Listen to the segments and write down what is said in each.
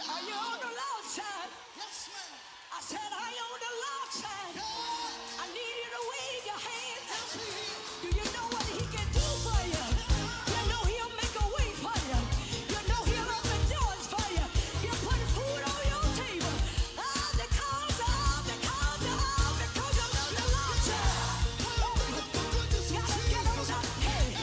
Are you on the Lord side? Yes, ma'am. I said, are you on the Lord side? I need you to wave your hand. Do you know what he can do for you? You know he'll make a way for you. You know he'll open doors for you. He'll put food on your table. Because of the Lord side. Gotta get on up. Hey.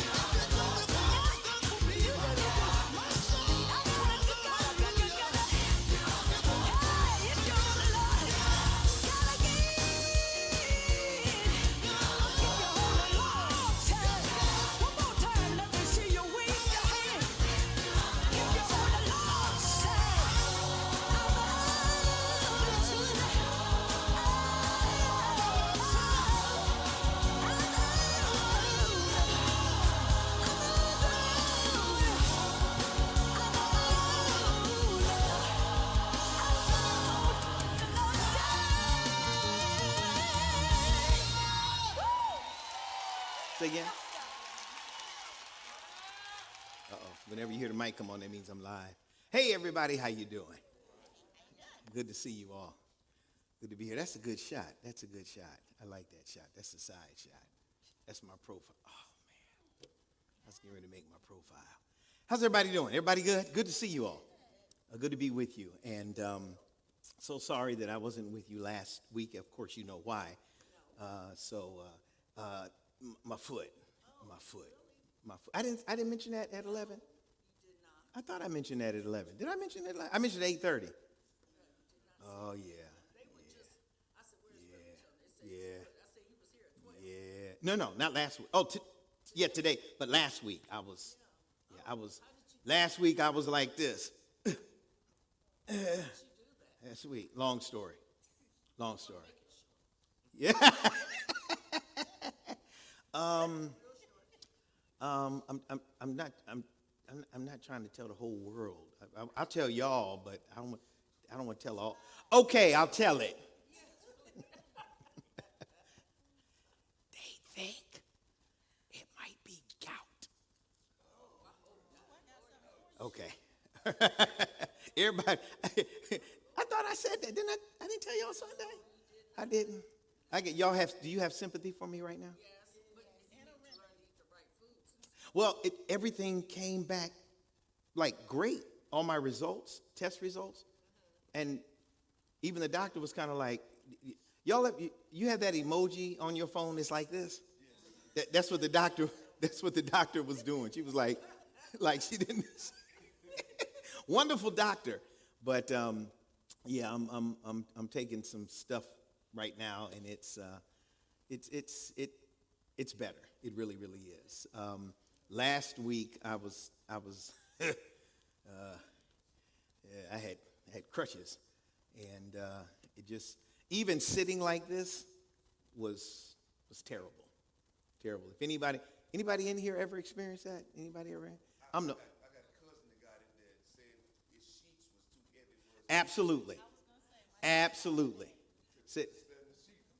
Say again. Uh-oh. Whenever you hear the mic come on, that means I'm live. Hey, everybody, how you doing? Good to see you all. Good to be here. That's a good shot. That's a good shot. I like that shot. That's a side shot. That's my profile. Oh, man. I was getting ready to make my profile. How's everybody doing? Everybody good? Good to see you all. Good to be with you. And so sorry that I wasn't with you last week. Of course, you know why. My foot. I didn't mention that at 11. I thought I mentioned that at 11. Did I mention that? I mentioned 8:30. Oh yeah. Yeah. No, not last week. Oh, today. But last week I was. Last week I was like this. Last week. Long story. Yeah. I'm not trying to tell the whole world. I'll tell y'all, but I don't want to tell all. Okay, I'll tell it. They think it might be gout. Okay. Everybody, I thought I said that, didn't I? I didn't tell y'all Sunday. I didn't. Do you have sympathy for me right now? Well, everything came back like great. All my results, test results, and even the doctor was kind of like, you have that emoji on your phone. It's like this. That's what the doctor. That's what the doctor was doing. She was like she didn't. Wonderful doctor, but yeah, I'm taking some stuff right now, and it's better. It really is. Last week I was I had crutches, and it just, even sitting like this was terrible. If anybody in here ever experienced that? Anybody ever? I got a cousin that got in there and said his sheets was too heavy for his Absolutely.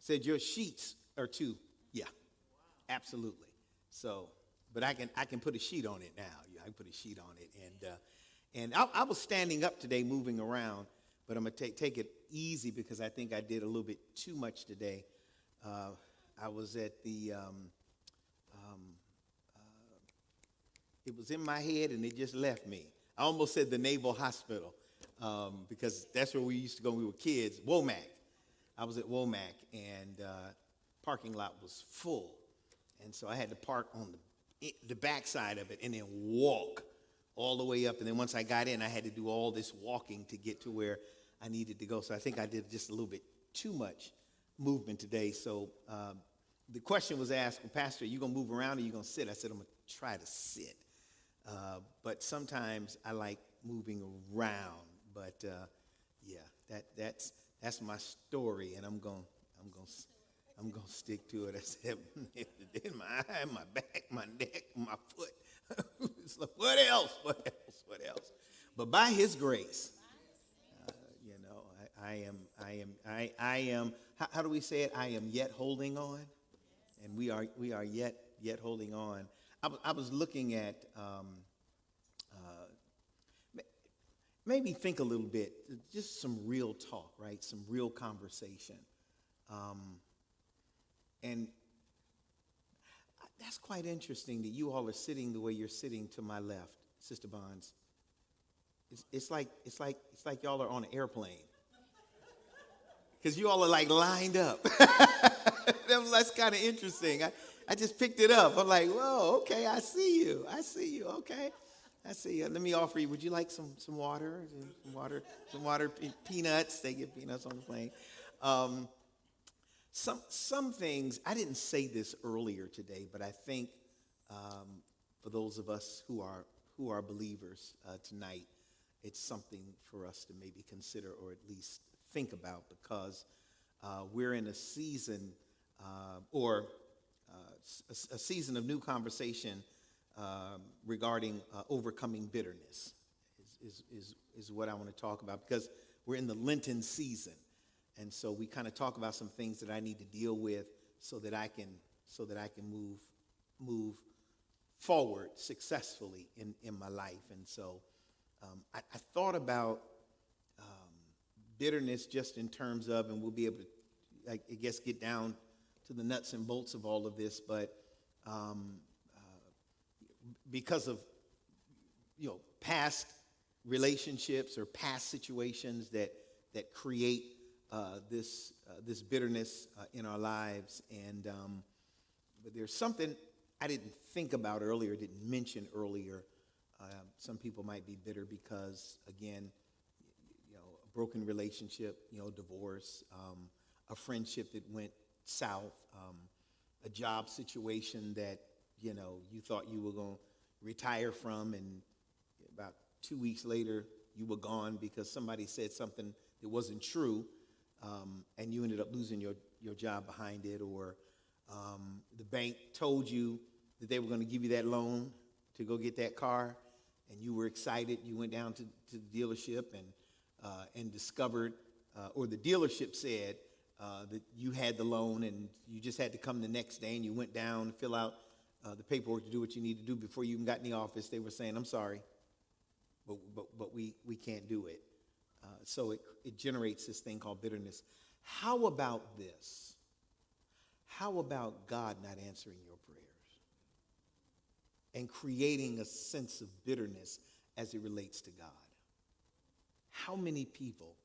Said your sheets are too. Yeah, absolutely. So, but I can put a sheet on it now. I can put a sheet on it, and I was standing up today, moving around, but I'm gonna take it easy because I think I did a little bit too much today. I was at the. It was in my head and it just left me. I almost said the Naval Hospital because that's where we used to go when we were kids. Womack. I was at Womack, and parking lot was full, and so I had to park on the back side of it and then walk all the way up. And then once I got in, I had to do all this walking to get to where I needed to go. So I think I did just a little bit too much movement today. So the question was asked, well, Pastor, are you going to move around or are you going to sit? I said, I'm going to try to sit. But sometimes I like moving around. But yeah, that's my story, and I'm going to stick to it. I said, in my eye, my back, my neck, my foot. It's like, what else? But by His grace, I am. How do we say it? I am yet holding on, and we are yet holding on. I was looking at. made me think a little bit, just some real talk, right? Some real conversation. And that's quite interesting that you all are sitting the way you're sitting to my left, Sister Bonds. It's like y'all are on an airplane. Because you all are like lined up. That's kind of interesting. I just picked it up. I'm like, whoa, okay, I see you, okay. I see you. Let me offer you, would you like some water? Some water, peanuts. They get peanuts on the plane. Some things, I didn't say this earlier today, but I think for those of us who are believers tonight, it's something for us to maybe consider or at least think about, because we're in a season a season of new conversation regarding overcoming bitterness is what I want to talk about, because we're in the Lenten season. And so we kind of talk about some things that I need to deal with so that I can move forward successfully in my life. And so I thought about bitterness just in terms of, and we'll be able to, I guess, get down to the nuts and bolts of all of this, but because of past relationships or past situations that create this bitterness in our lives, and but there's something I didn't think about earlier, didn't mention earlier. Some people might be bitter because, again, a broken relationship, divorce, a friendship that went south, a job situation that you thought you were going to retire from, and about 2 weeks later you were gone because somebody said something that wasn't true, and you ended up losing your job behind it, or the bank told you that they were going to give you that loan to go get that car, and you were excited. You went down to the dealership and discovered, or the dealership said that you had the loan, and you just had to come the next day, and you went down to fill out the paperwork to do what you need to do. Before you even got in the office, they were saying, "I'm sorry, but we can't do it." So it generates this thing called bitterness. How about this? How about God not answering your prayers and creating a sense of bitterness as it relates to God? How many people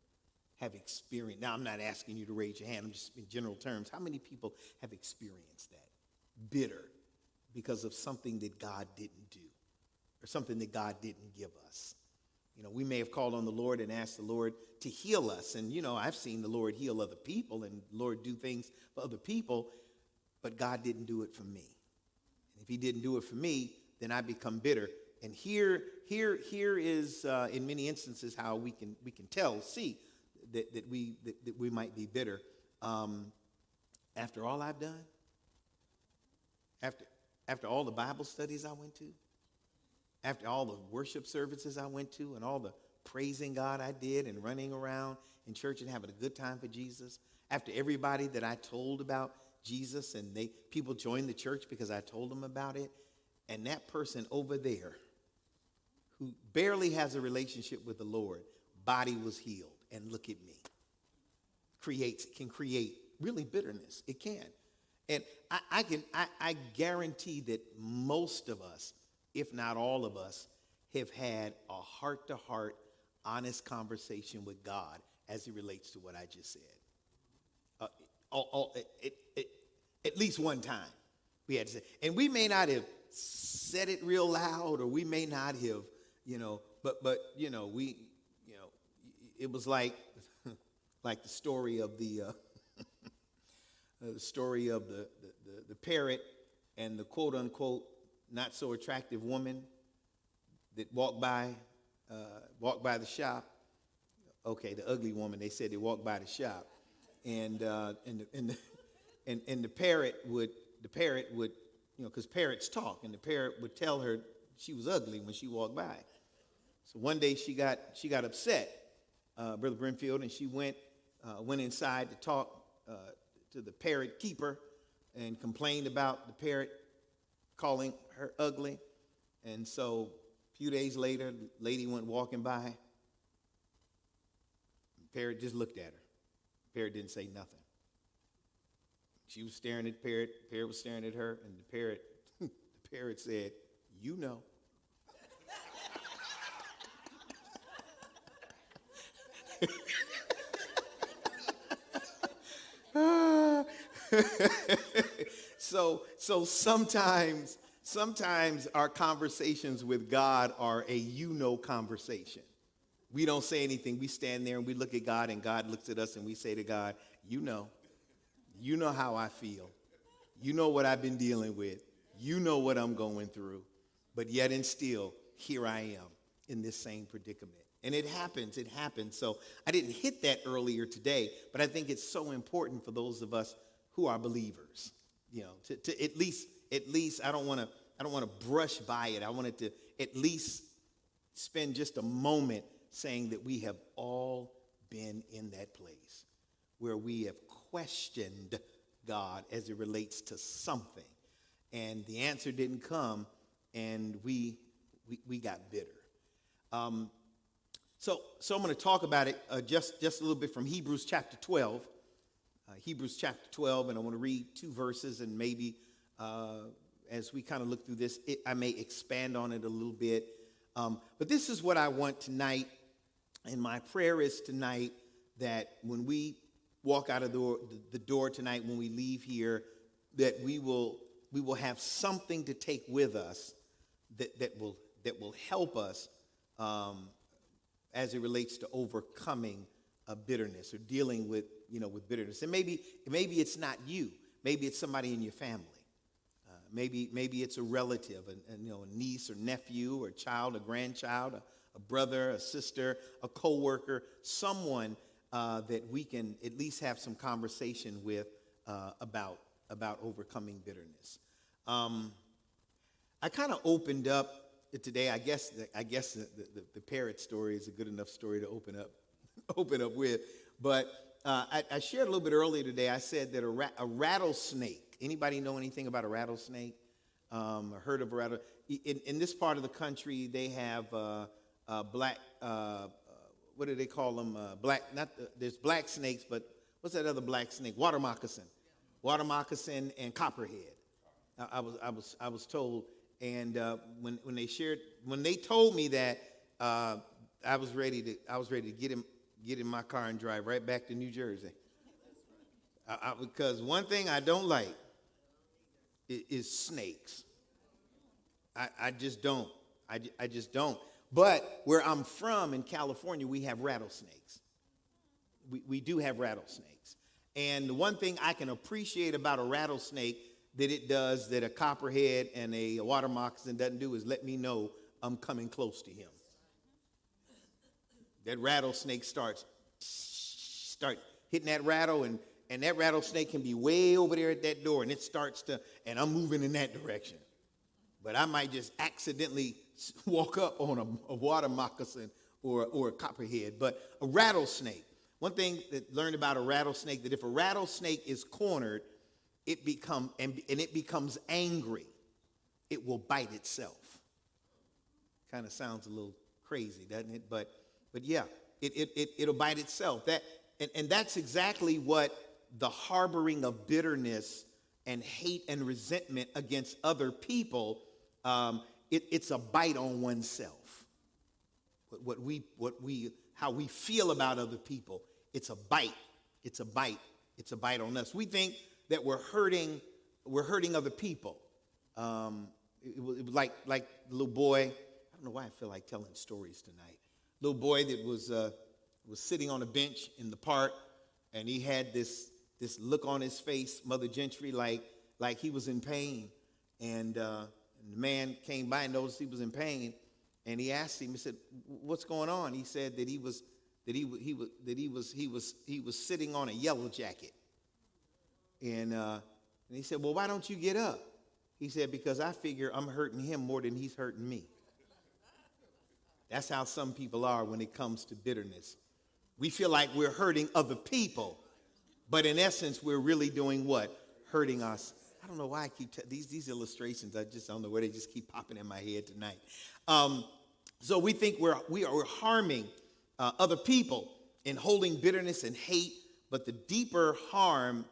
have experienced, now I'm not asking you to raise your hand, I'm just in general terms, how many people have experienced that? Bitter because of something that God didn't do or something that God didn't give us. We may have called on the Lord and asked the Lord to heal us. And, I've seen the Lord heal other people and the Lord do things for other people, but God didn't do it for me. And if he didn't do it for me, then I become bitter. And here is, in many instances, how we can see that we might be bitter. After all I've done, after all the Bible studies I went to, after all the worship services I went to, and all the praising God I did, and running around in church and having a good time for Jesus, after everybody that I told about Jesus, and people joined the church because I told them about it, and that person over there who barely has a relationship with the Lord, body was healed, and look at me. Can create really bitterness. It can. And I guarantee that most of us, if not all of us, have had a heart-to-heart, honest conversation with God as it relates to what I just said. At least one time we had to say, and we may not have said it real loud, or we may not have, but it was like the story of the the parrot and the quote unquote not so attractive woman that walked by the shop. Okay, the ugly woman. They said they walked by the shop, and the parrot would, because parrots talk, and the parrot would tell her she was ugly when she walked by. So one day she got upset, Brother Brenfield, and she went inside to talk to the parrot keeper and complained about the parrot calling her ugly. And so a few days later, the lady went walking by Parrot just looked at her. Parrot didn't say nothing. She was staring at the parrot. The parrot was staring at her, and the parrot said, "You know." So sometimes our conversations with God are a conversation. We don't say anything. We stand there and we look at God, and God looks at us, and we say to God, you know how I feel. You know what I've been dealing with. You know what I'm going through. But yet and still, here I am in this same predicament. And it happens. So I didn't hit that earlier today, but I think it's so important for those of us who are believers, to at least I don't want to brush by it. I wanted to at least spend just a moment saying that we have all been in that place where we have questioned God as it relates to something, and the answer didn't come, and we got bitter. So I'm going to talk about it just a little bit from Hebrews chapter 12. Hebrews chapter 12, and I want to read 2 verses, and maybe as we kind of look through this, I may expand on it a little bit. But this is what I want tonight, and my prayer is tonight that when we walk out of the door tonight, when we leave here, that we will have something to take with us that will help us as it relates to overcoming bitterness or dealing with bitterness. And maybe it's not you. Maybe it's somebody in your family. Maybe it's a relative, a niece or nephew or child, a grandchild, a brother, a sister, a coworker, someone that we can at least have some conversation with about overcoming bitterness. I kind of opened up today. I guess the parrot story is a good enough story to open up with. But I shared a little bit earlier today. I said that a rattlesnake. Anybody know anything about a rattlesnake? Heard of a rattlesnake? In this part of the country, they have black. What do they call them? Black. There's black snakes, but what's that other black snake? Water moccasin and copperhead. I was told, and when they told me that, I was ready to get in my car and drive right back to New Jersey. Because one thing I don't like is snakes. I just don't. I just don't. But where I'm from in California, we have rattlesnakes. We do have rattlesnakes. And the one thing I can appreciate about a rattlesnake that it does that a copperhead and a water moccasin doesn't do is let me know I'm coming close to him. That rattlesnake start hitting that rattle, and that rattlesnake can be way over there at that door, and it starts to, and I'm moving in that direction. But I might just accidentally walk up on a water moccasin or a copperhead. But a rattlesnake, one thing that I learned about a rattlesnake, that if a rattlesnake is cornered, it becomes angry, it will bite itself. Kind of sounds a little crazy, doesn't it? But yeah, it'll bite itself. And that's exactly what the harboring of bitterness and hate and resentment against other people, it's a bite on oneself. How we feel about other people, it's a bite. It's a bite. It's a bite on us. We think that we're hurting other people. It was like the little boy. I don't know why I feel like telling stories tonight. Little boy that was sitting on a bench in the park, and he had this look on his face, Mother Gentry, like he was in pain. And the man came by and noticed he was in pain, and he asked him. He said, "What's going on?" He said that he was sitting on a yellow jacket. And he said, "Well, why don't you get up?" He said, "Because I figure I'm hurting him more than he's hurting me." That's how some people are when it comes to bitterness. We feel like we're hurting other people, but in essence, we're really doing what? Hurting us. I don't know why I keep these illustrations. I just don't know where they just keep popping in my head tonight. So we think we are harming other people, in holding bitterness and hate, but the deeper harm,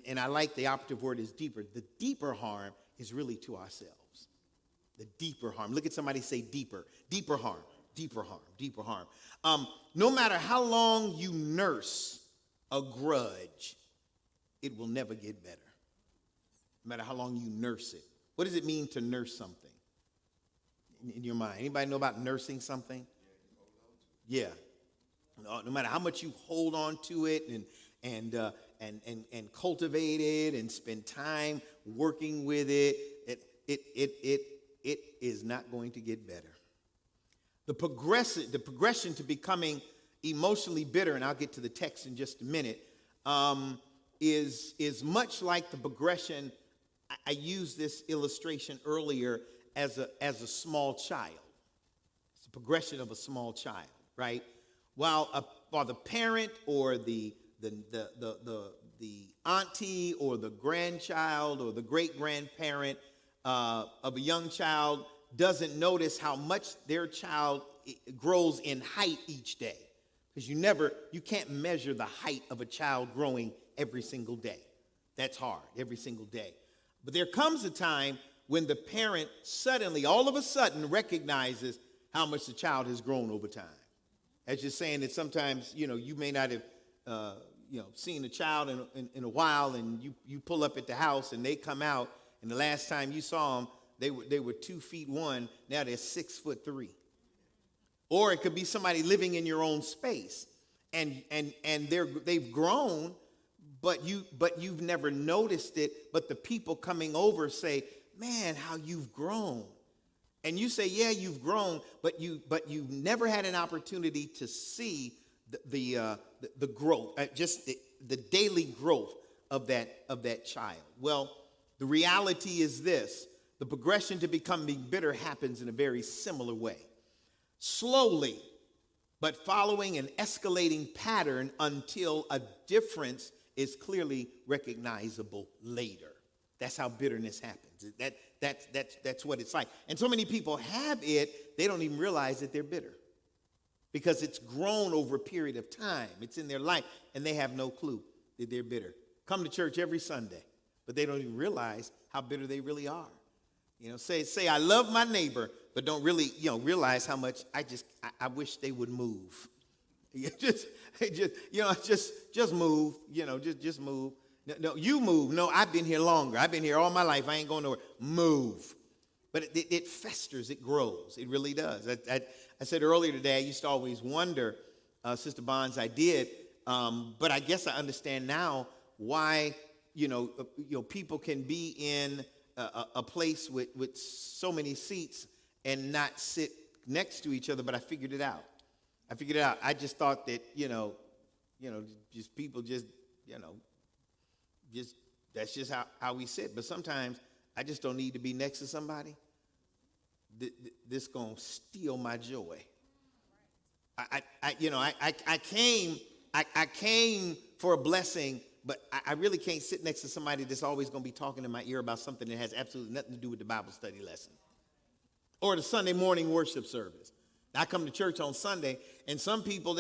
and I like the operative word is deeper, the deeper harm is really to ourselves. The deeper harm. Look at somebody, say deeper. Deeper harm. Deeper harm. Deeper harm. No matter how long you nurse a grudge, it will never get better. No matter how long you nurse it. What does it mean to nurse something in your mind? Anybody know about nursing something? Yeah. No matter how much you hold on to it and cultivate it and spend time working with it, it is not going to get better. The progression to becoming emotionally bitter, and I'll get to the text in just a minute, is much like the progression. I used this illustration earlier as a small child. It's the progression of a small child, right? While the parent or the auntie or the grandchild or the great grandparent of a young child doesn't notice how much their child grows in height each day, because you can't measure the height of a child growing every single day. That's hard, every single day. But there comes a time when the parent suddenly, all of a sudden, recognizes how much the child has grown over time. That's just saying that sometimes, you may not have, seen a child in a while, and you pull up at the house and they come out, and the last time you saw them, they were 2'1", now they're 6'3". Or it could be somebody living in your own space, and they've grown, but you've never noticed it. But the people coming over say, "Man, how you've grown." And you say, "Yeah, you've grown," but you've never had an opportunity to see the growth, just the daily growth of that child. Well, the reality is this: the progression to becoming bitter happens in a very similar way, slowly, but following an escalating pattern until a difference is clearly recognizable later. That's how bitterness happens. That's what it's like. And so many people have it, they don't even realize that they're bitter, because it's grown over a period of time. It's in their life, and they have no clue that they're bitter. Come to church every Sunday, but they don't even realize how bitter they really are. Say I love my neighbor, but don't really, realize how much I wish they would move. Just move. Just move. No, you move. No, I've been here longer. I've been here all my life. I ain't going nowhere. Move. But it festers. It grows. It really does. I said earlier today, I used to always wonder, Sister Bonds, I did, but I guess I understand now why, people can be in a place with so many seats and not sit next to each other, but I figured it out. I just thought that, just people just that's just how we sit. But sometimes I just don't need to be next to somebody. This gonna steal my joy. I came for a blessing, but I really can't sit next to somebody that's always gonna be talking in my ear about something that has absolutely nothing to do with the Bible study lesson or the Sunday morning worship service. I come to church on Sunday, and some people,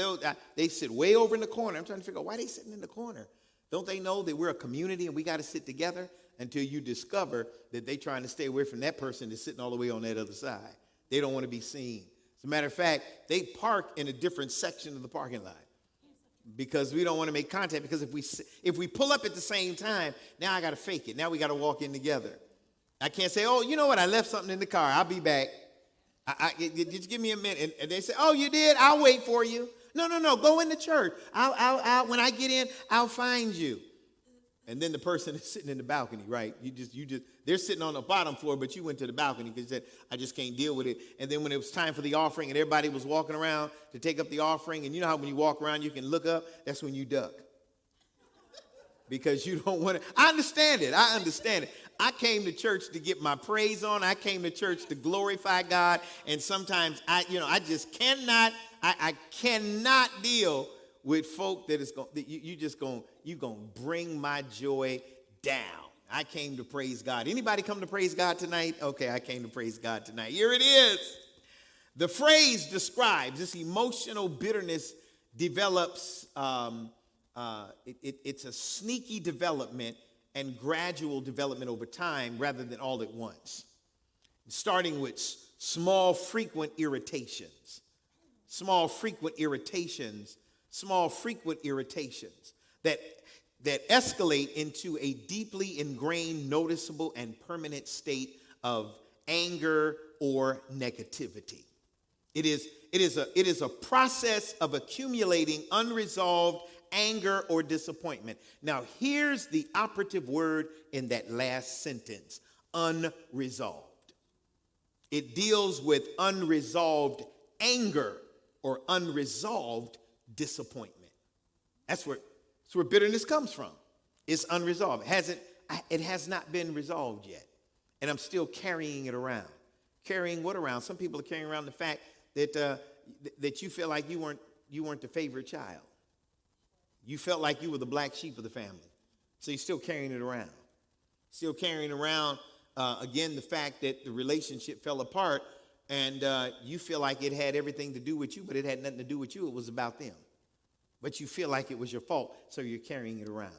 they sit way over in the corner. I'm trying to figure out why they sitting in the corner. Don't they know that we're a community and we got to sit together? Until you discover that they're trying to stay away from that person that's sitting all the way on that other side. They don't want to be seen. As a matter of fact, they park in a different section of the parking lot because we don't want to make contact. Because if we pull up at the same time, now I got to fake it. Now we got to walk in together. I can't say, "Oh, you know what? I left something in the car. I'll be back. Just give me a minute." And they say, "Oh, you did? I'll wait for you." No. Go into church. I'll when I get in, I'll find you. And then the person is sitting in the balcony, right? They're sitting on the bottom floor, but you went to the balcony because you said, "I just can't deal with it." And then when it was time for the offering and everybody was walking around to take up the offering, and you know how when you walk around, you can look up, that's when you duck. Because you don't want to. I understand it. I came to church to get my praise on. I came to church to glorify God. And sometimes I just cannot, I cannot deal with folk that is going, you gonna bring my joy down. I came to praise God. Anybody come to praise God tonight? Okay, I came to praise God tonight. Here it is. The phrase describes this emotional bitterness develops, it's a sneaky development and gradual development over time rather than all at once. Starting with small, frequent irritations, small, frequent irritations that escalate into a deeply ingrained, noticeable, and permanent state of anger or negativity. It is a process of accumulating unresolved anger or disappointment. Now, here's the operative word in that last sentence: unresolved. It deals with unresolved anger or unresolved disappointment. That's where bitterness comes from. It's unresolved. It has not been resolved yet. And I'm still carrying it around. Carrying what around? Some people are carrying around the fact that you feel like you weren't the favorite child. You felt like you were the black sheep of the family. So you're still carrying it around. Still carrying around, again, the fact that the relationship fell apart and you feel like it had everything to do with you, but it had nothing to do with you. It was about them. But you feel like it was your fault, so you're carrying it around.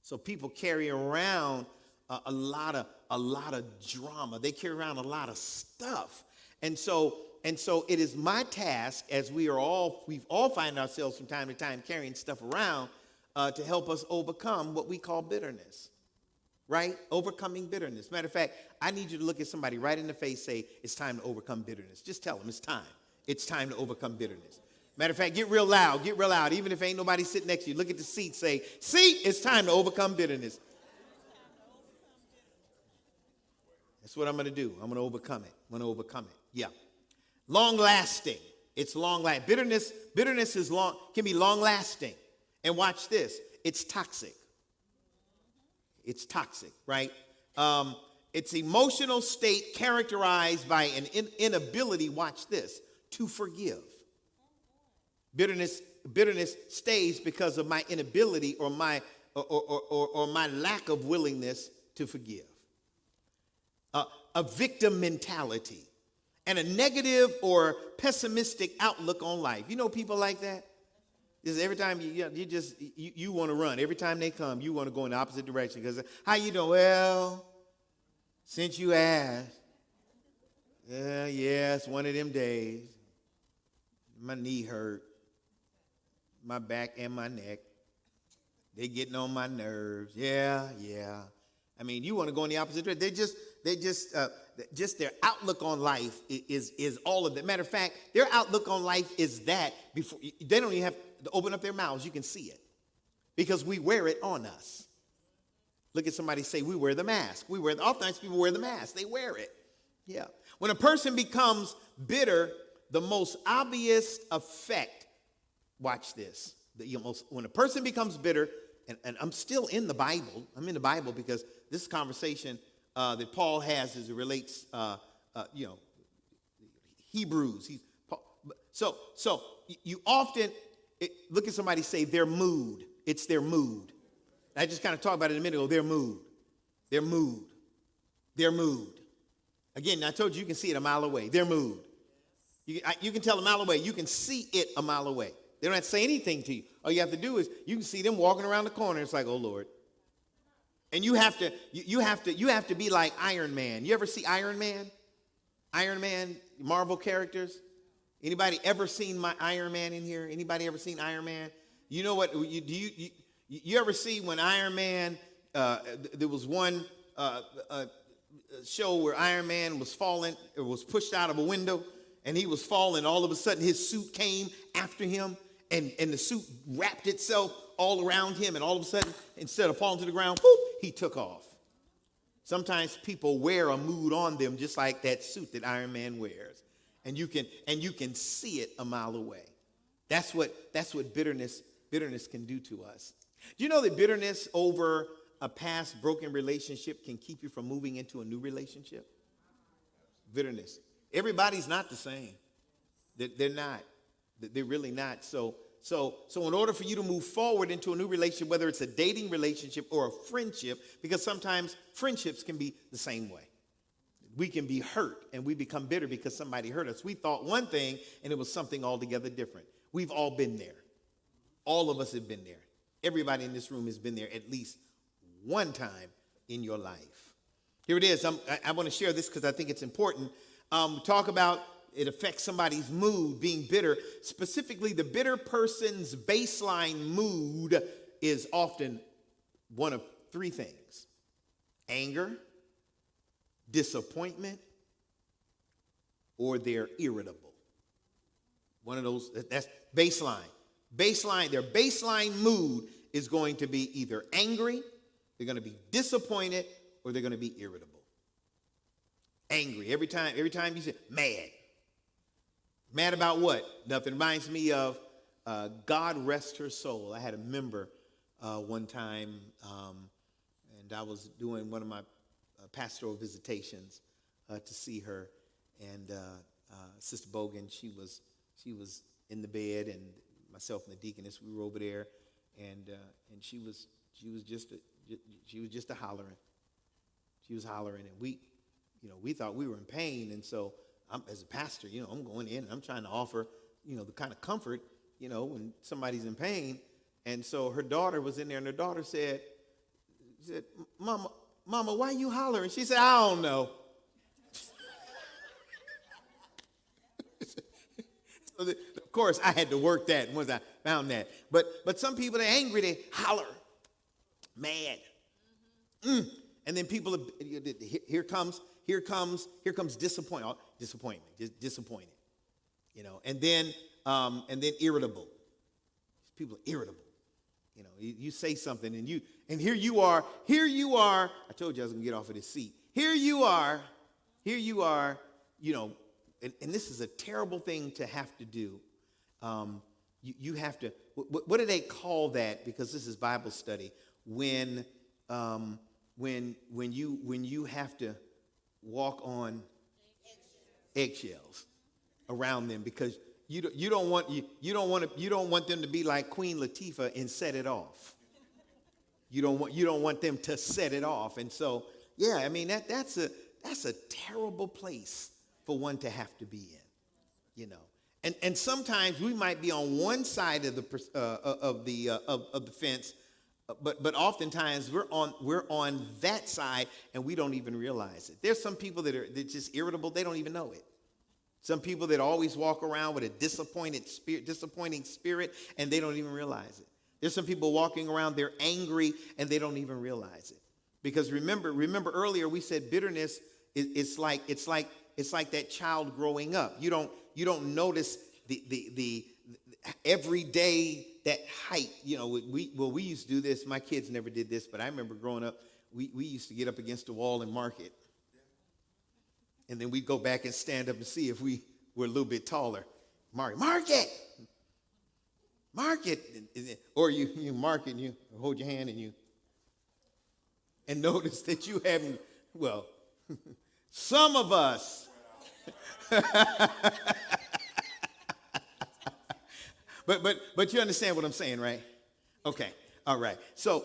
So people carry around a lot of drama. They carry around a lot of stuff. And so it is my task, as we've all find ourselves from time to time carrying stuff around, to help us overcome what we call bitterness, right? Overcoming bitterness. Matter of fact, I need you to look at somebody right in the face, say, it's time to overcome bitterness. Just tell them it's time. It's time to overcome bitterness. Matter of fact, get real loud, even if ain't nobody sitting next to you. Look at the seat, say, see, it's time to overcome bitterness. That's what I'm going to do. I'm going to overcome it. Yeah. Long lasting. It's long lasting. Bitterness is can be long lasting. And watch this. It's toxic. It's toxic, right? It's emotional state characterized by an inability, watch this, to forgive. Bitterness stays because of my inability or my lack of willingness to forgive. A victim mentality and a negative or pessimistic outlook on life. You know people like that? Just every time you want to run. Every time they come, you want to go in the opposite direction because how you doing? Well, since you asked, yeah, it's one of them days. My knee hurt. My back and my neck. They getting on my nerves. Yeah. I mean, you want to go in the opposite direction. Just their outlook on life is all of that. Matter of fact, their outlook on life is that before they don't even have to open up their mouths. You can see it because we wear it on us. Look at somebody, say, we wear the mask. Oftentimes people wear the mask. They wear it. Yeah. When a person becomes bitter, the most obvious effect, watch this. When a person becomes bitter, and I'm still in the Bible. I'm in the Bible because this is a conversation that Paul has as it relates, Hebrews. So you often look at somebody, say their mood. It's their mood. I just kind of talked about it a minute ago. Their mood. Again, I told you can see it a mile away. Their mood. You can tell a mile away. You can see it a mile away. They don't have to say anything to you. All you have to do is you can see them walking around the corner. It's like, oh Lord. And you have to be like Iron Man. You ever see Iron Man? Iron Man, Marvel characters. Anybody ever seen my Iron Man in here? Anybody ever seen Iron Man? You know what? You ever see when Iron Man? There was one show where Iron Man was falling or was pushed out of a window, and he was falling. All of a sudden, his suit came after him, and the suit wrapped itself all around him, and all of a sudden, instead of falling to the ground, whoop, he took off. Sometimes people wear a mood on them, just like that suit that Iron Man wears, and you can see it a mile away. That's what bitterness can do to us. Do you know that bitterness over a past broken relationship can keep you from moving into a new relationship? Bitterness. Everybody's not the same. They're not. They're really not. So in order for you to move forward into a new relationship, whether it's a dating relationship or a friendship, because sometimes friendships can be the same way. We can be hurt and we become bitter because somebody hurt us. We thought one thing and it was something altogether different. We've all been there. All of us have been there. Everybody in this room has been there at least one time in your life. Here it is. I want to share this because I think it's important. Talk about it affects somebody's mood, being bitter. Specifically, the bitter person's baseline mood is often one of three things: anger, disappointment, or they're irritable. One of those, that's baseline. Their baseline mood is going to be either angry, they're going to be disappointed, or they're going to be irritable. Angry. Every time you say mad. Mad about what? Nothing. Reminds me of God rest her soul. I had a member one time, and I was doing one of my pastoral visitations to see her, and Sister Bogan, she was in the bed, and myself and the deaconess, we were over there, and she was just a hollering. She was hollering, and we thought we were in pain, and so I'm, as a pastor, I'm going in and I'm trying to offer, the kind of comfort, when somebody's in pain. And so her daughter was in there, and her daughter said, Mama, why you hollering? She said, I don't know. So of course, I had to work that once I found that. But some people, they're angry, they holler, mad. And then people, here comes disappointment, just disappointed, and then irritable. People are irritable. You say something, and here you are. I told you I was gonna get off of this seat. Here you are, and this is a terrible thing to have to do. You have to. What do they call that? Because this is Bible study. When you have to walk on eggshells around them, because you don't want them to be like Queen Latifah and set it off. You don't want them to set it off. And so, yeah, I mean that's a terrible place for one to have to be in, And sometimes we might be on one side of the fence, but oftentimes we're on that side and we don't even realize it. There's some people they're just irritable, they don't even know it. Some people that always walk around with a disappointing spirit, and they don't even realize it. There's some people walking around, they're angry, and they don't even realize it. Because remember earlier we said bitterness it's like that child growing up. You don't notice the every day, that height. We used to do this. My kids never did this, but I remember growing up, we used to get up against the wall and mark it. And then we'd go back and stand up and see if we were a little bit taller. Mark it. Or you mark it and you hold your hand and notice that you haven't, some of us. But you understand what I'm saying, right? Okay. All right. So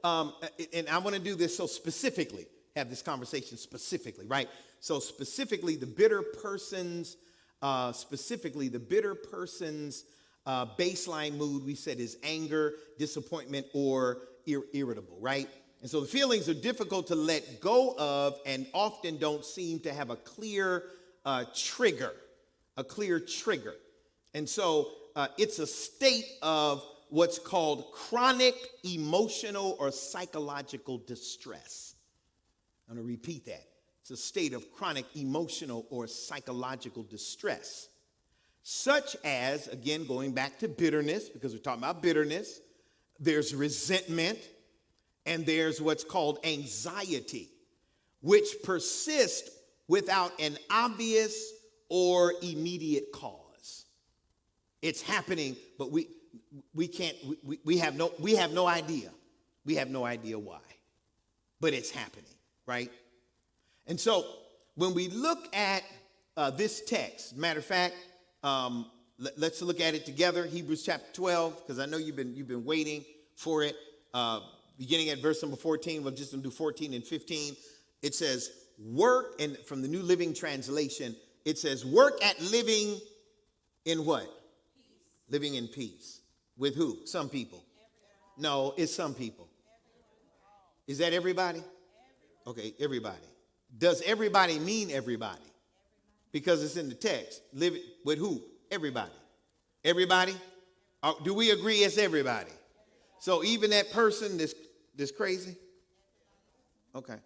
and I want to do this so specifically, have this conversation specifically, right? So specifically the bitter person's baseline mood, we said, is anger, disappointment, or irritable, right? And so the feelings are difficult to let go of and often don't seem to have a clear trigger. And so it's a state of what's called chronic emotional or psychological distress. I'm going to repeat that. It's a state of chronic emotional or psychological distress, such as, again, going back to bitterness, because we're talking about bitterness, there's resentment, and there's what's called anxiety, which persists without an obvious or immediate cause. It's happening, but we have no idea. We have no idea why, but it's happening, right? And so when we look at this text, matter of fact, let's look at it together. Hebrews chapter 12, because I know you've been waiting for it. Beginning at verse number 14, we'll just do 14 and 15. It says, work, and from the New Living Translation, it says, work at living in what? Living in peace. With who? Some people. No, it's some people. Is that everybody? Okay, everybody. Does everybody mean everybody? Because it's in the text. Live with who? Everybody. Everybody? Do we agree it's everybody? So even that person that's crazy? Okay.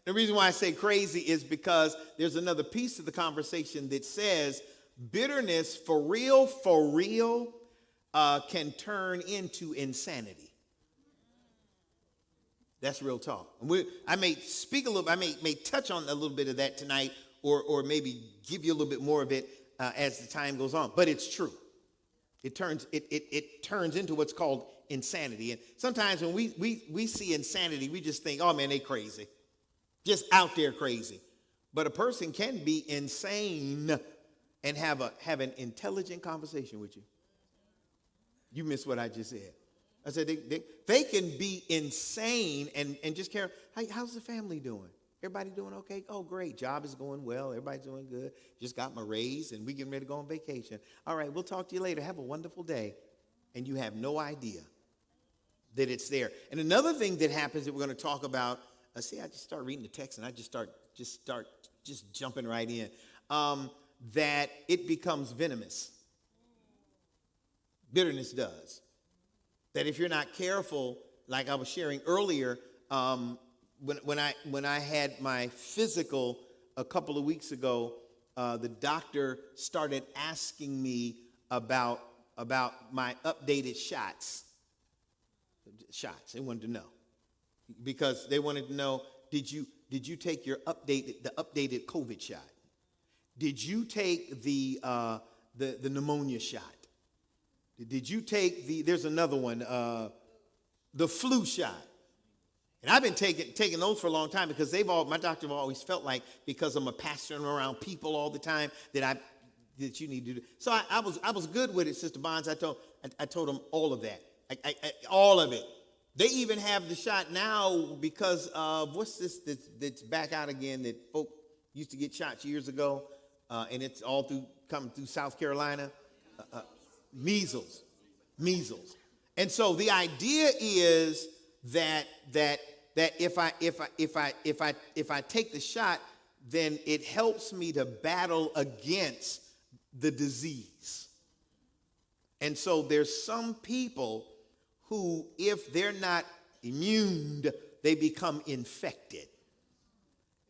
The reason why I say crazy is because there's another piece of the conversation that says bitterness for real, can turn into insanity. That's real talk. I may speak a little, I may touch on a little bit of that tonight, or maybe give you a little bit more of it as the time goes on. But it's true. It turns into what's called insanity. And sometimes when we see insanity, we just think, oh man, they crazy. Just out there crazy. But a person can be insane and have an intelligent conversation with you. You missed what I just said. I said they can be insane and just care. Hey, how's the family doing? Everybody doing okay? Oh, great. Job is going well. Everybody's doing good. Just got my raise and we getting ready to go on vacation. All right, we'll talk to you later. Have a wonderful day. And you have no idea that it's there. And another thing that happens that we're going to talk about, I just start reading the text and I just start jumping right in, that it becomes venomous. Bitterness does. That if you're not careful, like I was sharing earlier, when I had my physical a couple of weeks ago, the doctor started asking me about my updated shots. They wanted to know, because they wanted to know, did you take your updated COVID shot? Did you take the pneumonia shot? Did you take there's another one, the flu shot? And I've been taking those for a long time because my doctor have always felt like, because I'm a pastor and around people all the time, that you need to do. So I was good with it, Sister Bonds. I told them all of that, all of it. They even have the shot now because of what's this that's back out again that folk used to get shots years ago, and it's all coming through South Carolina. Measles. And so the idea is that if I take the shot, then it helps me to battle against the disease. And so there's some people who, if they're not immune, they become infected.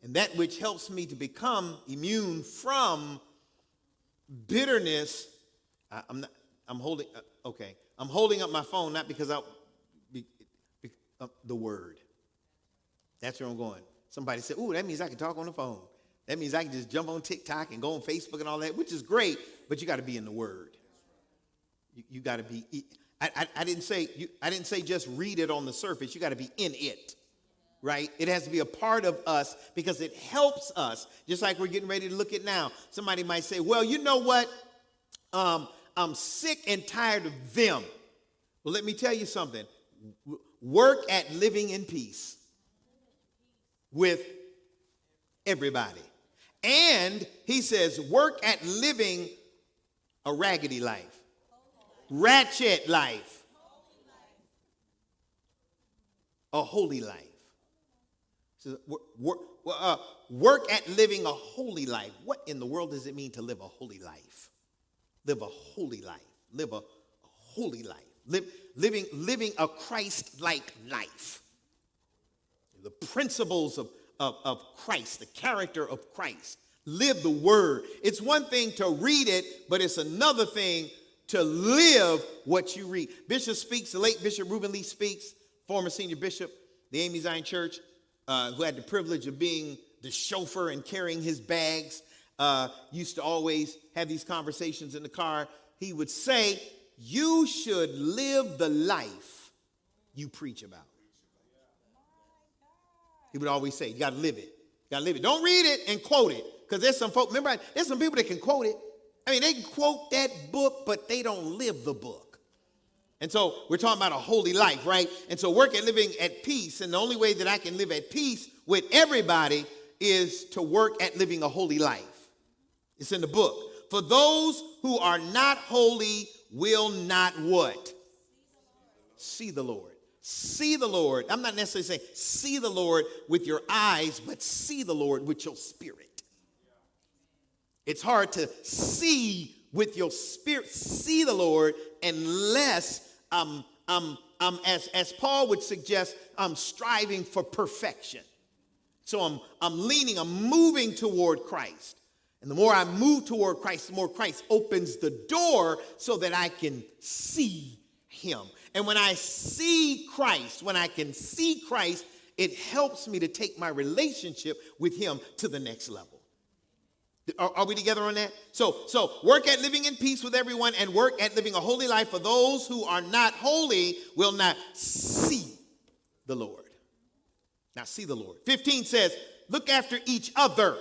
And that which helps me to become immune from bitterness, I'm holding up my phone, not because the word. That's where I'm going. Somebody said, ooh, that means I can talk on the phone. That means I can just jump on TikTok and go on Facebook and all that, which is great, but you got to be in the word. You got to be, I didn't say just read it on the surface. You got to be in it, right? It has to be a part of us because it helps us, just like we're getting ready to look at now. Somebody might say, well, you know what? I'm sick and tired of them. Well, let me tell you something. Work at living in peace with everybody. And he says, work at living a raggedy life, ratchet life, a holy life. So work at living a holy life. What in the world does it mean to live a holy life? Live a holy life. Live a holy life. Living a Christ-like life. The principles of Christ, the character of Christ. Live the word. It's one thing to read it, but it's another thing to live what you read. Bishop speaks, the late Bishop Reuben Lee speaks, former senior bishop, the Amy Zion Church, who had the privilege of being the chauffeur and carrying his bags, used to always have these conversations in the car. He would say, you should live the life you preach about. He would always say, you got to live it. You got to live it. Don't read it and quote it. Because there's some folk, remember, there's some people that can quote it. I mean, they can quote that book, but they don't live the book. And so we're talking about a holy life, right? And so work at living at peace. And the only way that I can live at peace with everybody is to work at living a holy life. It's in the book. For those who are not holy will not what? See the Lord. See the Lord. I'm not necessarily saying see the Lord with your eyes, but see the Lord with your spirit. It's hard to see with your spirit, see the Lord, unless as Paul would suggest, I'm striving for perfection. So I'm moving toward Christ. And the more I move toward Christ, the more Christ opens the door so that I can see him. And when I see Christ, when I can see Christ, it helps me to take my relationship with him to the next level. Are we together on that? So work at living in peace with everyone and work at living a holy life, for those who are not holy will not see the Lord. Now see the Lord. 15 says, look after each other.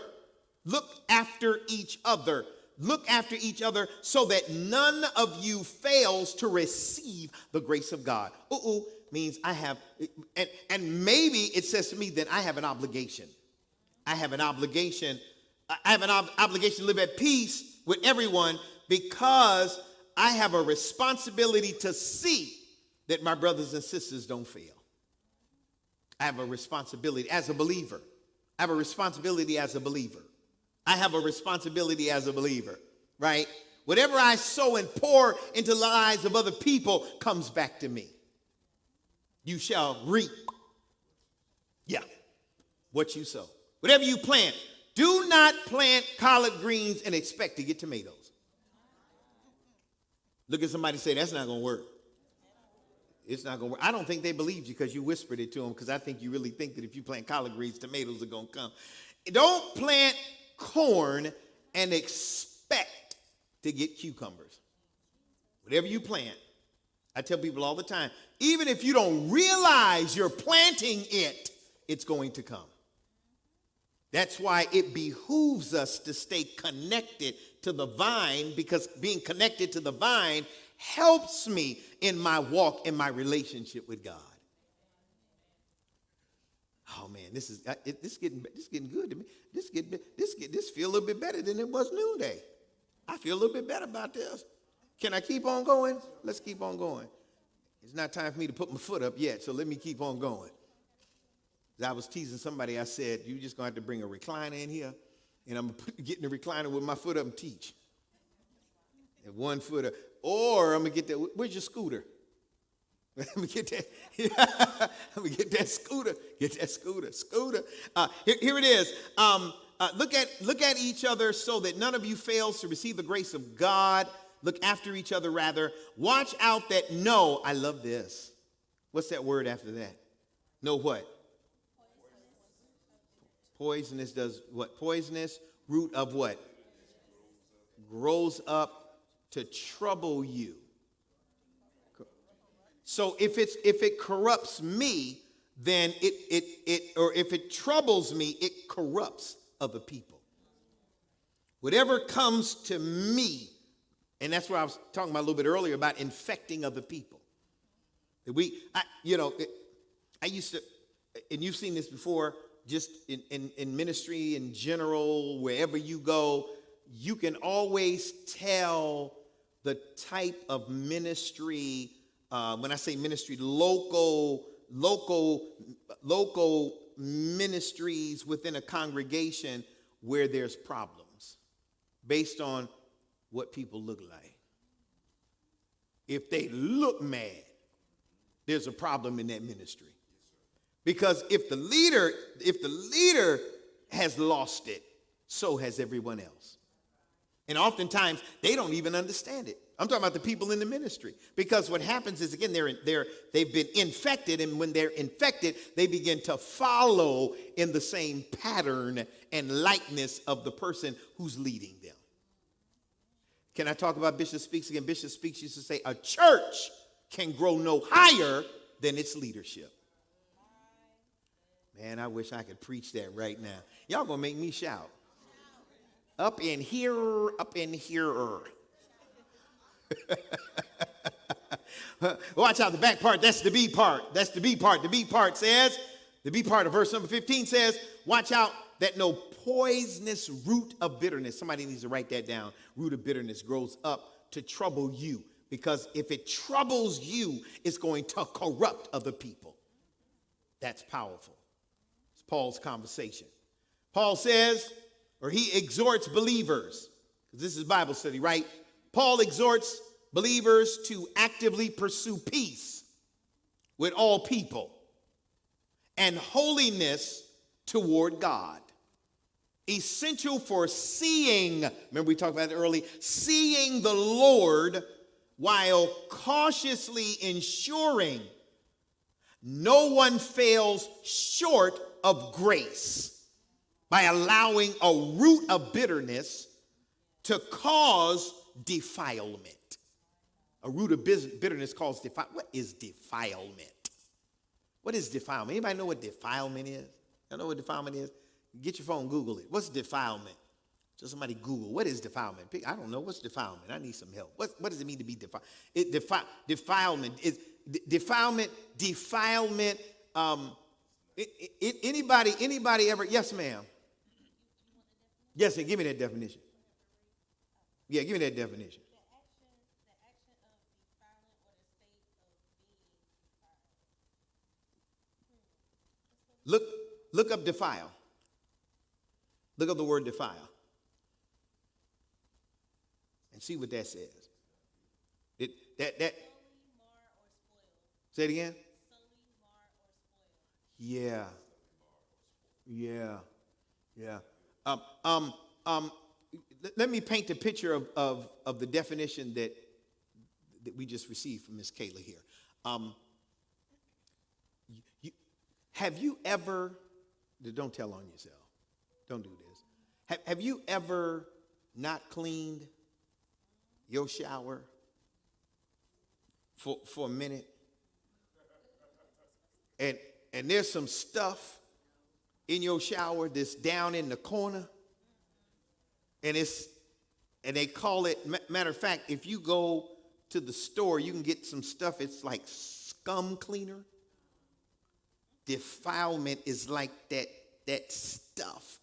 Look after each other. Look after each other so that none of you fails to receive the grace of God. Means I have, and maybe it says to me that I have an obligation. I have an obligation to live at peace with everyone because I have a responsibility to see that my brothers and sisters don't fail. I have a responsibility as a believer. I have a responsibility as a believer. I have a responsibility as a believer, right? Whatever I sow and pour into the lives of other people comes back to me. You shall reap. Yeah, what you sow. Whatever you plant. Do not plant collard greens and expect to get tomatoes. Look at somebody say, that's not going to work. It's not going to work. I don't think they believed you because you whispered it to them, because I think you really think that if you plant collard greens, tomatoes are going to come. Don't plant corn and expect to get cucumbers. Whatever you plant, I tell people all the time, even if you don't realize you're planting it, it's going to come. That's why it behooves us to stay connected to the vine, because being connected to the vine helps me in my walk, in my relationship with God. Oh man, this getting good to me. This feel a little bit better than it was noonday. I feel a little bit better about this. Can I keep on going? Let's keep on going. It's not time for me to put my foot up yet, so let me keep on going. I was teasing somebody. I said, you're just going to have to bring a recliner in here, and I'm going to get in the recliner with my foot up and teach. And one foot up. Or I'm going to get that. Where's your scooter? Let me get that. Let me get that scooter. Get that scooter. Scooter. Here it is. Look at each other so that none of you fails to receive the grace of God. Look after each other, rather. Watch out that no, I love this. What's that word after that? No what? Poisonous does what? Poisonous root of what? Grows up to trouble you. So if it corrupts me, then or if it troubles me, it corrupts other people. Whatever comes to me, and that's what I was talking about a little bit earlier about infecting other people. I used to, and you've seen this before, just in ministry in general, wherever you go, you can always tell the type of ministry, when I say ministry, local ministries within a congregation where there's problems based on what people look like. If they look mad, there's a problem in that ministry. Because if the leader has lost it, so has everyone else. And oftentimes they don't even understand it. I'm talking about the people in the ministry. Because what happens is, again, they've been infected, and when they're infected, they begin to follow in the same pattern and likeness of the person who's leading them. Can I talk about Bishop Speaks again? Bishop Speaks used to say, a church can grow no higher than its leadership. Man, I wish I could preach that right now. Y'all gonna make me shout. Up in here, up in here. Watch out, the back part, that's the B part. That's the B part. The B part says, the B part of verse number 15 says, watch out that no poisonous root of bitterness, somebody needs to write that down, root of bitterness grows up to trouble you. Because if it troubles you, it's going to corrupt other people. That's powerful. It's Paul's conversation. Paul says, or he exhorts believers, because this is Bible study, right? Paul exhorts believers to actively pursue peace with all people and holiness toward God. Essential for seeing, remember we talked about it earlier, seeing the Lord while cautiously ensuring no one falls short of grace by allowing a root of bitterness to cause defilement. A root of bitterness causes defilement. What is defilement? What is defilement? Anybody know what defilement is? You know what defilement is? Get your phone, Google it. What's defilement? So somebody Google, what is defilement? I don't know. What's defilement? I need some help. What does it mean to be defiled? Defilement is defilement. Anybody ever? Yes, ma'am. Yes, and give me that definition. Yeah, give me that definition. Look up defile. Look up the word defile. And see what that says. Say it again. Yeah. Let me paint a picture of the definition that we just received from Miss Kayla here. Have you ever, don't tell on yourself. Don't do this. Have you ever not cleaned your shower for a minute? And there's some stuff in your shower that's down in the corner. And they call it, matter of fact, if you go to the store, you can get some stuff, it's like scum cleaner. Defilement is like that stuff.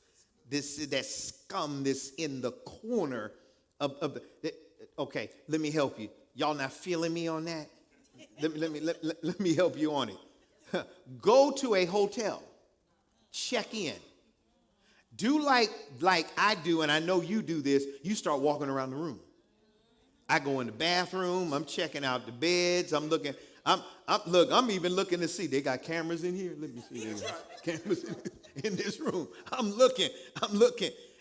That scum that's in the corner of the, okay, let me help you. Y'all not feeling me on that? Let me help you on it. Go to a hotel, check in. Do like I do, and I know you do this. You start walking around the room. I go in the bathroom. I'm checking out the beds. I'm looking. I'm even looking to see. They got cameras in here. Let me see. They got cameras in this room. I'm looking.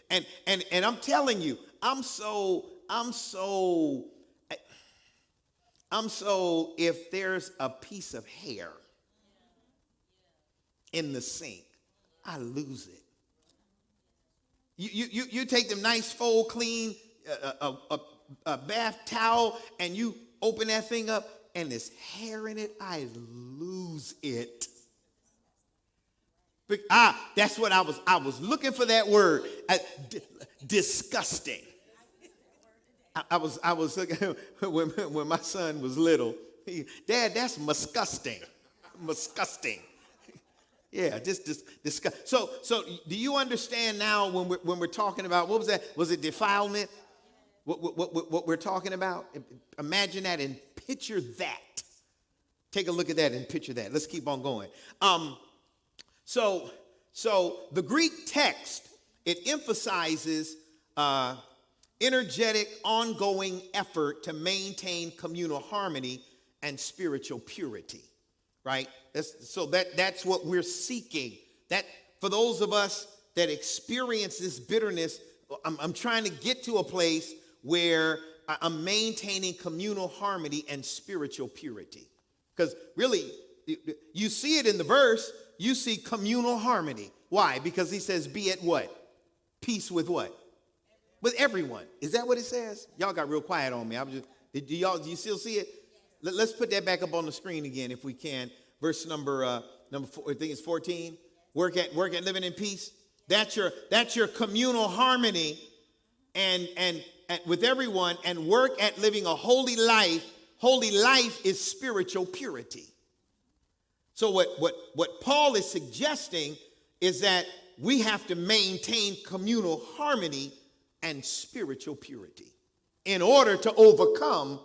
And I'm telling you, I'm so if there's a piece of hair in the sink, I lose it. You take them nice, full, clean a bath towel, and you open that thing up, and there's hair in it. I lose it. That's what I was looking for that word. Disgusting. I was looking when my son was little. Dad, that's musgusting. Musgusting. Yeah, just disgust. So do you understand now when we're talking about, what was that? Was it defilement? What we're talking about? Imagine that and picture that. Take a look at that and picture that. Let's keep on going. So the Greek text, it emphasizes energetic, ongoing effort to maintain communal harmony and spiritual purity. Right? That's what we're seeking. That for those of us that experience this bitterness, I'm trying to get to a place where I'm maintaining communal harmony and spiritual purity. Because really, you see it in the verse, you see communal harmony. Why? Because he says, be at what? Peace with what? With everyone. Is that what it says? Y'all got real quiet on me. Do you still see it? Let's put that back up on the screen again if we can. Verse number 4, I think it's 14. Work at living in peace. That's your communal harmony and with everyone, and work at living a holy life. Holy life is spiritual purity. So what Paul is suggesting is that we have to maintain communal harmony and spiritual purity in order to overcome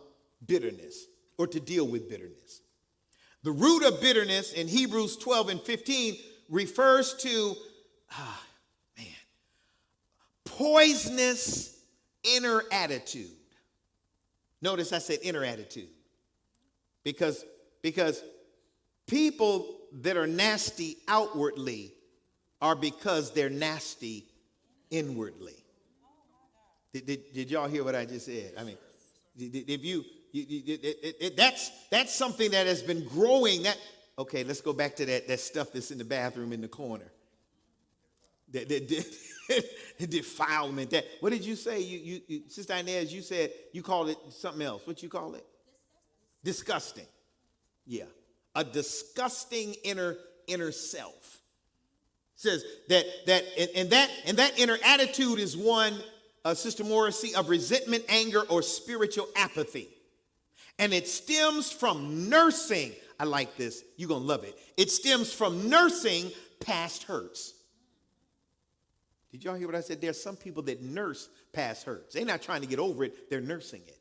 bitterness or to deal with bitterness. The root of bitterness in Hebrews 12 and 15 refers to, poisonous inner attitude. Notice I said inner attitude. Because people that are nasty outwardly are because they're nasty inwardly. Did y'all hear what I just said? I mean, that's something that has been growing. Okay, let's go back to that stuff that's in the bathroom in the corner. Defilement. What did you say? You Sister Inez, you said you called it something else. What you call it? Disgusting. Yeah, a disgusting inner self. Says that inner attitude is one, Sister Morrissey, of resentment, anger, or spiritual apathy. And it stems from nursing. I like this. You're going to love it. It stems from nursing past hurts. Did y'all hear what I said? There's some people that nurse past hurts. They're not trying to get over it. They're nursing it.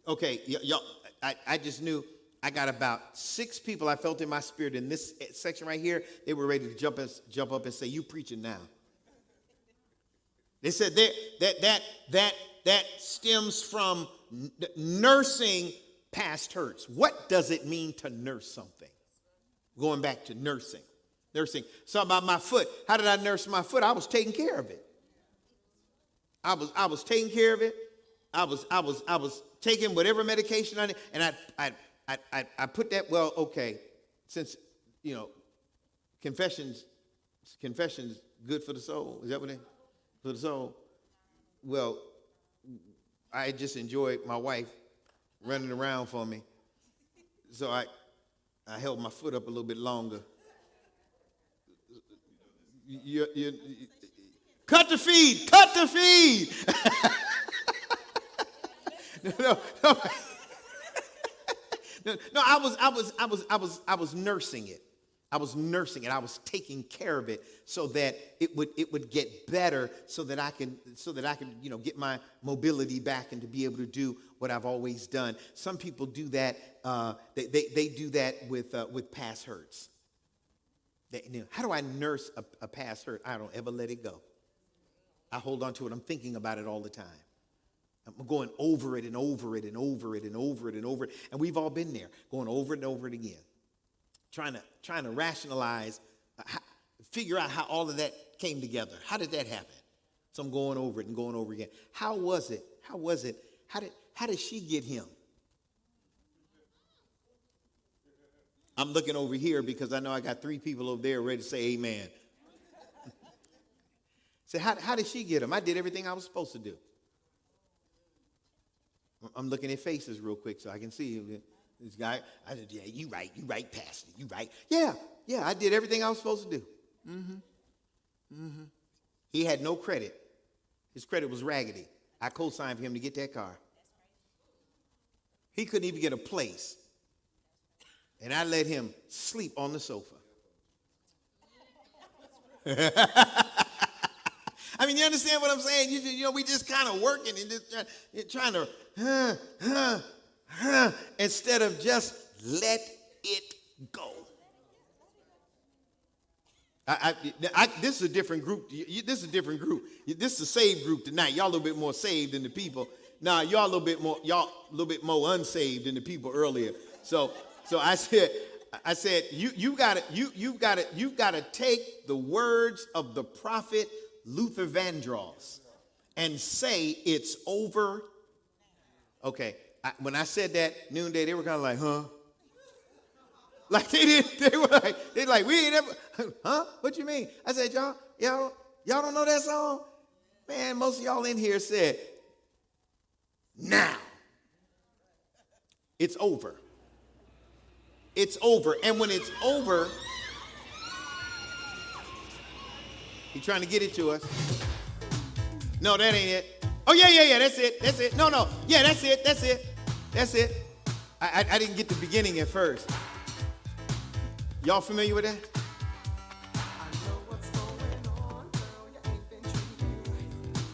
Okay, y'all, I just knew I got about 6 people I felt in my spirit in this section right here. They were ready to jump up and say, "You preaching now." They said that stems from nursing past hurts. What does it mean to nurse something? Going back to nursing. Something about my foot. How did I nurse my foot? I was taking care of it. I was taking care of it. I was taking whatever medication I need, and I put that. Well, okay, since confession's good for the soul. Is that what it is? For the soul? Well, I just enjoyed my wife running around for me, so I held my foot up a little bit longer. Cut the feed. No, I was nursing it. I was taking care of it so that it would get better, so that I can get my mobility back and to be able to do what I've always done. Some people do that. They do that with past hurts. How do I nurse a past hurt? I don't ever let it go. I hold on to it. I'm thinking about it all the time. I'm going over it and over it and over it and over it and over it. And we've all been there, going over it and over it again. Trying to rationalize, figure out how all of that came together. How did that happen? So I'm going over it and going over again. How was it? How did she get him? I'm looking over here because I know I got 3 people over there ready to say amen. Say, how did she get him? I did everything I was supposed to do. I'm looking at faces real quick so I can see this guy. I said, "Yeah, you right, Pastor, you right." Yeah, I did everything I was supposed to do. He had no credit. His credit was raggedy. I co-signed for him to get that car. He couldn't even get a place. And I let him sleep on the sofa. I mean, you understand what I'm saying? We just kind of working and just trying to, instead of just let it go. This is a different group. This is a different group. This is a saved group tonight. Y'all a little bit more saved than the people. Now y'all a little bit more unsaved than the people earlier. So I said, you gotta take the words of the prophet Luther Vandross and say it's over. Okay, when I said that noonday, they were kind of like, huh? Like they were like, we ain't ever, huh? What you mean? I said, y'all don't know that song? Man, most of y'all in here said, now. It's over. It's over. And when it's over, he's trying to get it to us. No, that ain't it. Oh, yeah, that's it. No, yeah, that's it. I didn't get the beginning at first. Y'all familiar with that?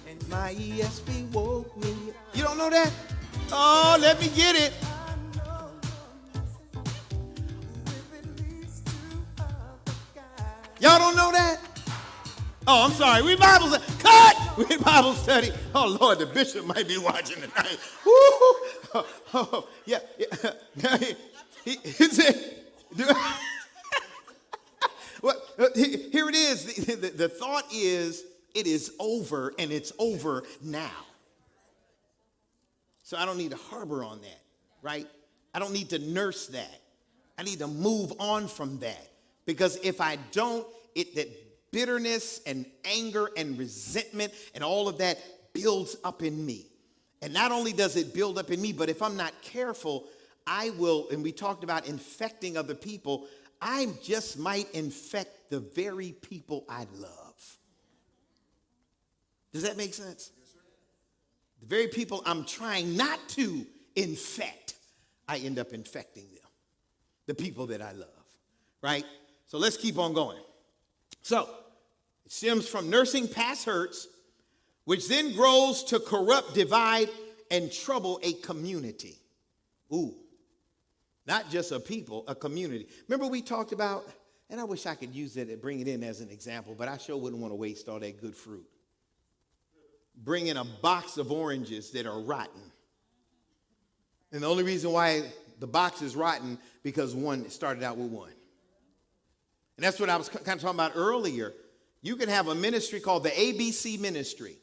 And my ESP woke me. You don't know that? Oh, let me get it. Y'all don't know that? Oh, I'm sorry. We Bible study. Cut! We Bible study. Oh, Lord, the bishop might be watching tonight. Woo! Oh, yeah. He said, well, here it is. The thought is, it is over, and it's over now. So I don't need to harbor on that, right? I don't need to nurse that. I need to move on from that. Because if I don't, that bitterness and anger and resentment and all of that builds up in me. And not only does it build up in me, but if I'm not careful, I will, and we talked about infecting other people, I just might infect the very people I love. Does that make sense? Yes, sir. The very people I'm trying not to infect, I end up infecting them. The people that I love, right? So let's keep on going. So it stems from nursing past hurts, which then grows to corrupt, divide, and trouble a community. Ooh, not just a people, a community. Remember we talked about, and I wish I could use it and bring it in as an example, but I sure wouldn't want to waste all that good fruit. Bring in a box of oranges that are rotten. And the only reason why the box is rotten, because one started out with one. And that's what I was kind of talking about earlier. You can have a ministry called the ABC Ministry.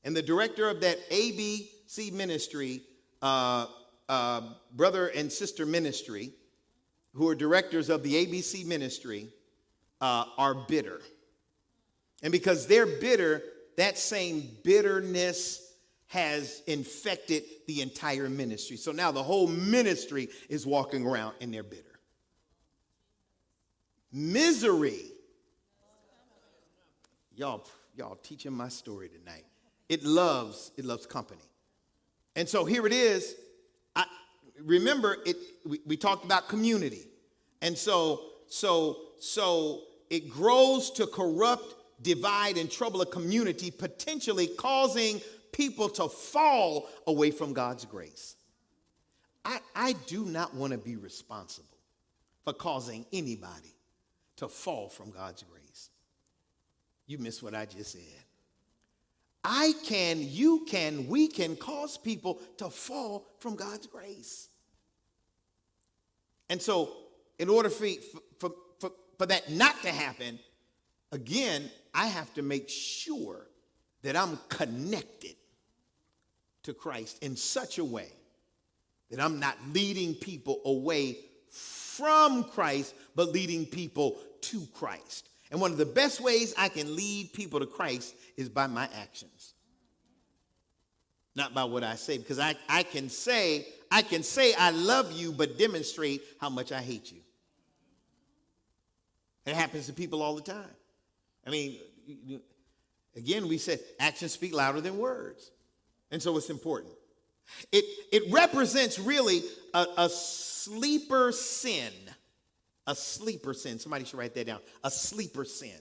And the director of that ABC Ministry, brother and sister ministry, who are directors of the ABC Ministry, are bitter. And because they're bitter, that same bitterness has infected the entire ministry. So now the whole ministry is walking around and they're bitter. Misery. Y'all teaching my story tonight. It loves company. And so here it is. Remember, we talked about community. And so it grows to corrupt, divide, and trouble a community, potentially causing people to fall away from God's grace. I do not want to be responsible for causing anybody to fall from God's grace. You missed what I just said. I can, you can, we can cause people to fall from God's grace. And so in order for that not to happen, again, I have to make sure that I'm connected to Christ in such a way that I'm not leading people away from Christ, but leading people to Christ. And one of the best ways I can lead people to Christ is by my actions. Not by what I say, because I can say I love you, but demonstrate how much I hate you. It happens to people all the time. I mean, again, we said actions speak louder than words. And so it's important. It represents really a sleeper sin. A sleeper sin. Somebody should write that down. A sleeper sin.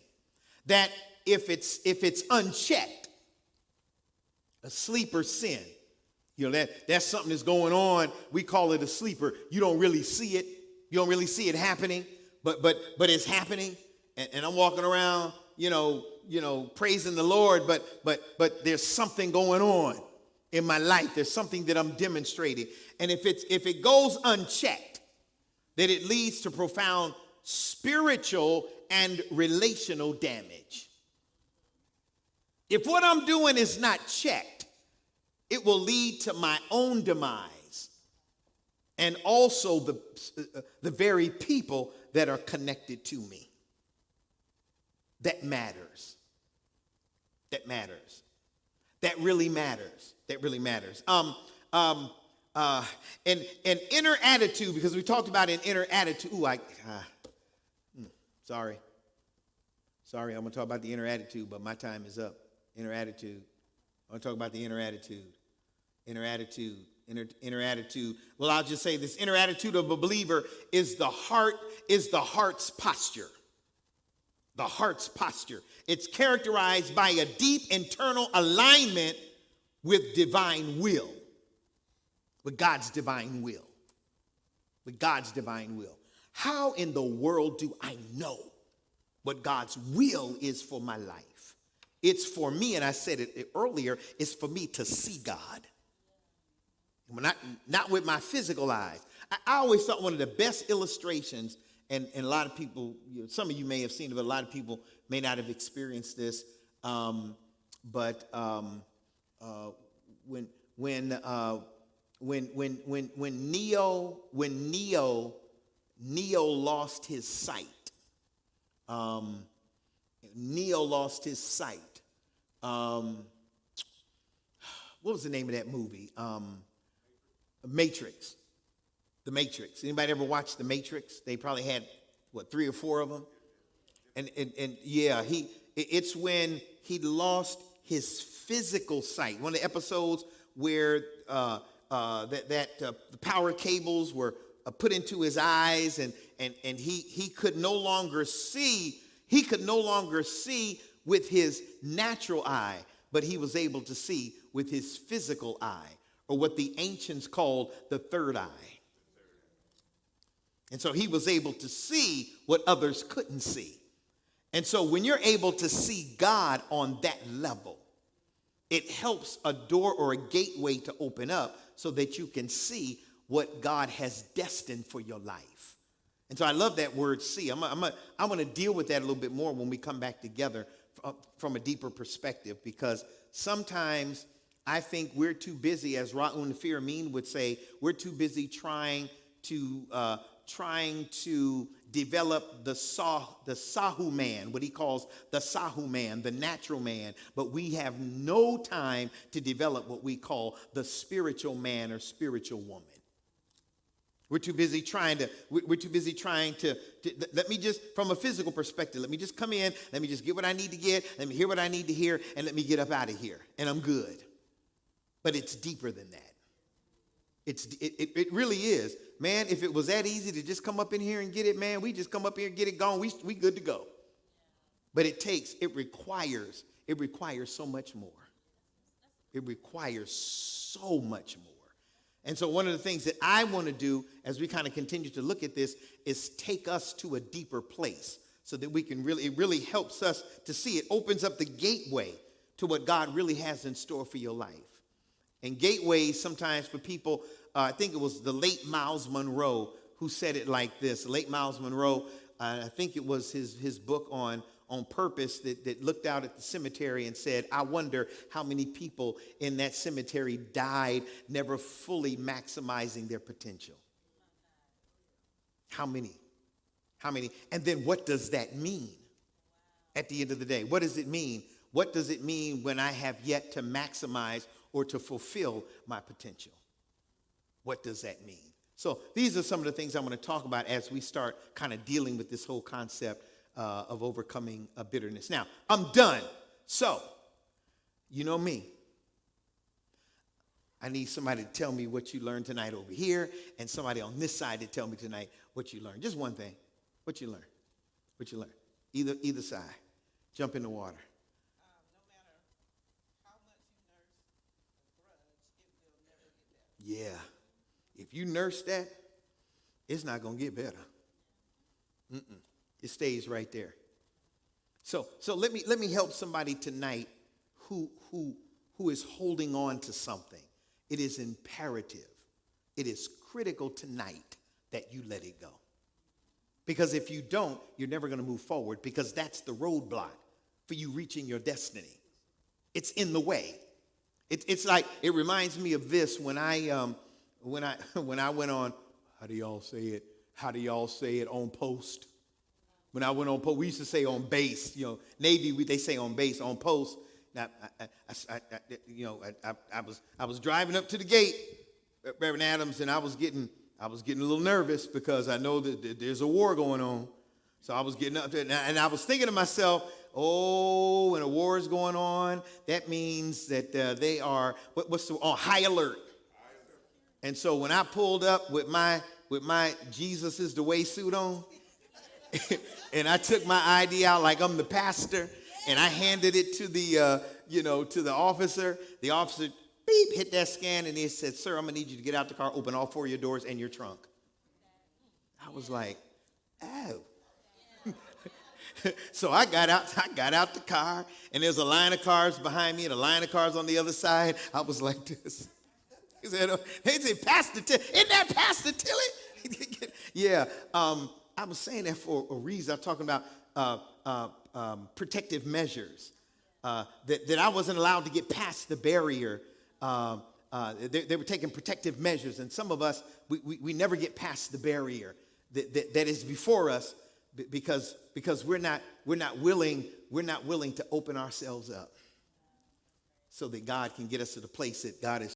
That if it's unchecked, a sleeper sin. You know, that's something that's going on. We call it a sleeper. You don't really see it. You don't really see it happening, but it's happening. And I'm walking around, you know, praising the Lord, but there's something going on in my life. There's something that I'm demonstrating. And if it goes unchecked, then it leads to profound spiritual and relational damage. If what I'm doing is not checked, it will lead to my own demise and also the very people that are connected to me. That matters. That matters. That really matters. That really matters. An inner attitude, because we talked about an inner attitude. Sorry, I'm going to talk about the inner attitude, but my time is up. Inner attitude. I want to talk about the inner attitude. Inner attitude. Inner attitude. Well, I'll just say this inner attitude of a believer is the heart's posture. The heart's posture. It's characterized by a deep internal alignment with divine will. with God's divine will. With God's divine will. How in the world do I know what God's will is for my life? It's for me, and I said it earlier, it's for me to see God. Not with my physical eyes. I always thought one of the best illustrations, and a lot of people, some of you may have seen it, but a lot of people may not have experienced this. But when Neo lost his sight. Neo lost his sight. What was the name of that movie? Matrix. The Matrix. Anybody ever watched The Matrix? They probably had, 3 or 4 of them? And yeah, it's when he lost his physical sight. One of the episodes where the power cables were put into his eyes, and he could no longer see. He could no longer see with his natural eye, but he was able to see with his physical eye, or what the ancients called the third eye. And so he was able to see what others couldn't see. And so when you're able to see God on that level, it helps a door or a gateway to open up so that you can see what God has destined for your life. And so I love that word see. I'm going to deal with that a little bit more when we come back together from a deeper perspective, because sometimes I think we're too busy, as Ra'un Nafir Amin would say, we're too busy trying to develop the Sahu man, what he calls the Sahu man, the natural man, but we have no time to develop what we call the spiritual man or spiritual woman. We're too busy trying to, let me just, from a physical perspective, let me just come in, let me just get what I need to get, let me hear what I need to hear, and let me get up out of here, and I'm good. But it's deeper than that. It really is. Man, if it was that easy to just come up in here and get it, man, we just come up here and get it gone, we good to go. But it requires so much more. It requires so much more. And so one of the things that I want to do as we kind of continue to look at this is take us to a deeper place so that we can it really helps us to see. It opens up the gateway to what God really has in store for your life. And gateways sometimes for people, I think it was the late Miles Monroe who said it like this. The late Miles Monroe, I think it was his book on purpose that looked out at the cemetery and said, I wonder how many people in that cemetery died never fully maximizing their potential. How many? And then what does that mean at the end of the day? What does it mean? What does it mean when I have yet to maximize or to fulfill my potential? What does that mean? So these are some of the things I'm going to talk about as we start kind of dealing with this whole concept of overcoming bitterness. Now, I'm done. So, you know me. I need somebody to tell me what you learned tonight over here, and somebody on this side to tell me tonight what you learned. Just one thing. What you learned? What you learned? Either side. Jump in the water. No matter how much you nurse a grudge, it will never get better. Yeah. If you nurse that, it's not going to get better. It stays right there. So let me help somebody tonight who is holding on to something. It is imperative. It is critical tonight that you let it go. Because if you don't, you're never going to move forward, because that's the roadblock for you reaching your destiny. It's in the way. It's like, it reminds me of this when I went on, how do y'all say it? On post? When I went on post, we used to say on base. Navy, they say on base, on post. Now, I was driving up to the gate, Reverend Adams, and I was getting a little nervous because I know that there's a war going on. So I was getting up there, and I was thinking to myself, oh, when a war is going on, that means that they are on high alert. And so when I pulled up with my Jesus is the way suit on, and I took my ID out like I'm the pastor, and I handed it to the officer. The officer beep, hit that scan, and it said, sir, I'm going to need you to get out the car, open all 4 of your doors and your trunk. I was like, oh. So I got out the car, and there's a line of cars behind me and a line of cars on the other side. I was like this. He said, Pastor Tillett, isn't that Pastor Tillett? Yeah, I was saying that for a reason. I'm talking about protective measures, that I wasn't allowed to get past the barrier. They were taking protective measures, and some of us, we never get past the barrier that is before us because we're not willing to open ourselves up so that God can get us to the place that God is